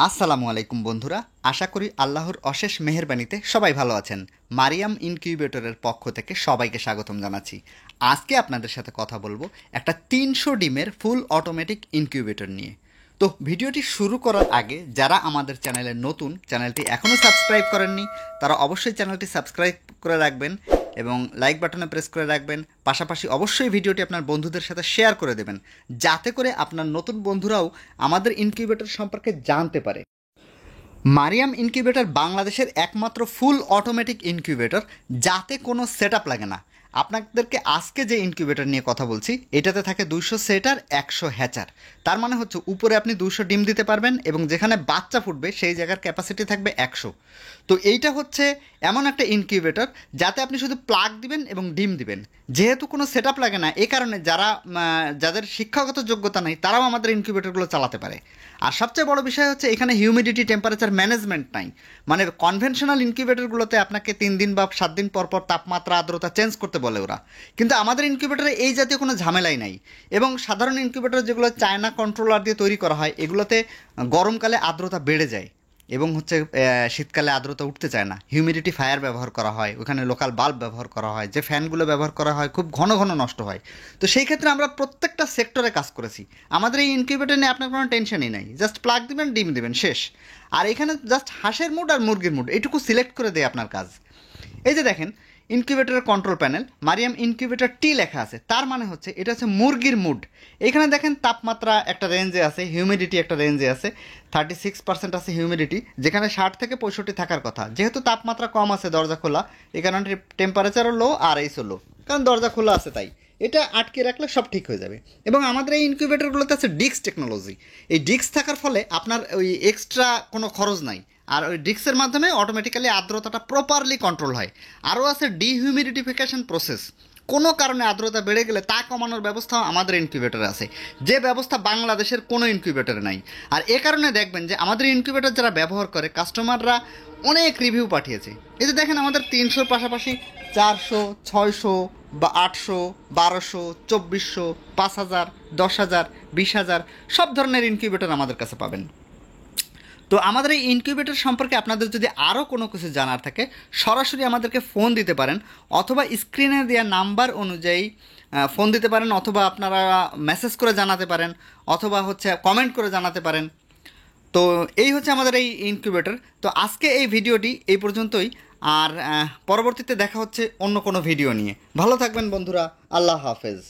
আসসালামু আলাইকুম বন্ধুরা, আশা করি আল্লাহর অশেষ মেহেরবানিতে সবাই ভালো আছেন। মারিয়াম ইনকিউবেটরের পক্ষ থেকে সবাইকে স্বাগতম জানাচ্ছি। আজকে আপনাদের সাথে কথা বলবো একটা 300 ডিমের ফুল অটোমেটিক ইনকিউবেটর নিয়ে। তো ভিডিওটি শুরু করার আগে যারা আমাদের চ্যানেলে নতুন, চ্যানেলটি এখনও সাবস্ক্রাইব করেননি, তারা অবশ্যই চ্যানেলটি সাবস্ক্রাইব করে রাখবেন এবং লাইক বাটনে প্রেস করে রাখবেন। পাশাপাশি অবশ্যই ভিডিওটি আপনার বন্ধুদের সাথে শেয়ার করে দেবেন, যাতে করে আপনার নতুন বন্ধুরাও আমাদের ইনকিউবেটর সম্পর্কে জানতে পারে। মারিয়াম ইনকিউবেটর বাংলাদেশের একমাত্র ফুল অটোমেটিক ইনকিউবেটর, যাতে কোনো সেটআপ লাগে না। আপনাদেরকে আজকে যে ইনকিউবেটর নিয়ে কথা বলছি, এটাতে থাকে 200 সেটার 100 হ্যাচার। তার মানে হচ্ছে উপরে আপনি 200 ডিম দিতে পারবেন এবং যেখানে বাচ্চা ফুটবে সেই জায়গার ক্যাপাসিটি থাকবে 100। তো এইটা হচ্ছে এমন একটা ইনকিউবেটর যাতে আপনি শুধু প্লাগ দিবেন এবং ডিম দিবেন। যেহেতু কোনো সেটআপ লাগে না, এই কারণে যাদের শিক্ষাগত যোগ্যতা নেই তারাও আমাদের ইনকিউবেটরগুলো চালাতে পারে। আর সবচেয়ে বড় বিষয় হচ্ছে এখানে হিউমিডিটি টেম্পারেচার ম্যানেজমেন্ট নাই। মানে কনভেনশনাল ইনকিউবেটরগুলোতে আপনাকে 3 দিন বা 7 দিন পর পর তাপমাত্রা আর্দ্রতা চেঞ্জ করতে বলে ওরা, কিন্তু আমাদের ইনকিউবেটরে এই জাতীয় কোনো ঝামেলাই নাই। এবং সাধারণ ইনকিউবেটর যেগুলো চায়না কন্ট্রোলার দিয়ে তৈরি করা হয়, এগুলোতে গরমকালে আর্দ্রতা বেড়ে যায় এবং শীতকালে আর্দ্রতা উঠতে চায় না। হিউমিডিটি ফায়ার ব্যবহার করা হয়, ওখানে লোকাল বাল্ব ব্যবহার করা হয়, যে ফ্যানগুলো ব্যবহার করা হয় খুব ঘন ঘন নষ্ট হয়। তো সেই ক্ষেত্রে আমরা প্রত্যেকটা সেক্টরে কাজ করেছি। আমাদের এই ইনকিউবেটর নিয়ে আপনার কোনো টেনশনই নাই, জাস্ট প্লাগ দিবেন, ডিম দিবেন, শেষ। আর এখানে জাস্ট হাঁসের মুড আর মুরগির মুড এইটুকু সিলেক্ট করে দেয় আপনার কাজ। এই যে দেখেন ইনকিউবেটরের কন্ট্রোল প্যানেল মারিয়াম ইনকিউবেটর টি লেখা আছে, তার মানে হচ্ছে এটা হচ্ছে মুরগির মুড। এখানে দেখেন তাপমাত্রা একটা রেঞ্জে আছে, হিউমিডিটি একটা রেঞ্জে আছে, 36% আছে হিউমিডিটি, যেখানে 60 থেকে 65 থাকার কথা। যেহেতু তাপমাত্রা কম আছে, দরজা খোলা, এই কারণে টেম্পারেচারও লো আর এইসও লো, কারণ দরজা খোলা আছে তাই। এটা আটকে রাখলে সব ঠিক হয়ে যাবে। এবং আমাদের এই ইনকিউবেটরগুলোতে আছে ডিক্স টেকনোলজি। এই ডিক্স থাকার ফলে আপনার ওই এক্সট্রা কোনো খরচ নাই, আর ওই ডিক্সের মাধ্যমে অটোমেটিক্যালি আর্দ্রতাটা প্রপারলি কন্ট্রোল হয়। আরও আছে ডিহিউমিডিফিকেশন প্রসেস। কোনো কারণে আর্দ্রতা বেড়ে গেলে তা কমানোর ব্যবস্থাও আমাদের ইনকিউবেটরে আছে, যে ব্যবস্থা বাংলাদেশের কোনো ইনকিউবেটরে নাই। আর এ কারণে দেখবেন যে আমাদের ইনকিউবেটর যারা ব্যবহার করে কাস্টমাররা অনেক রিভিউ পাঠিয়েছে। এই যে দেখেন আমাদের 300-র পাশাপাশি 400, 600 বা 800, 1200, 2400, 5000, 10,000, 20,000 সব ধরনের ইনকিউবেটর আমাদের কাছে পাবেন। তো আমাদের এই ইনকিউবেটর সম্পর্কে আপনাদের যদি আরও কোনো কিছু জানার থাকে, সরাসরি আমাদেরকে ফোন দিতে পারেন, অথবা স্ক্রিনে দেওয়া নাম্বার অনুযায়ী ফোন দিতে পারেন, অথবা আপনারা মেসেজ করে জানাতে পারেন, অথবা কমেন্ট করে জানাতে পারেন। তো এই হচ্ছে আমাদের এই ইনকিউবেটর। তো আজকে এই ভিডিওটি এই পর্যন্তই, আর পরবর্তীতে দেখা হচ্ছে অন্য কোনো ভিডিও নিয়ে। ভালো থাকবেন বন্ধুরা, আল্লাহ হাফেজ।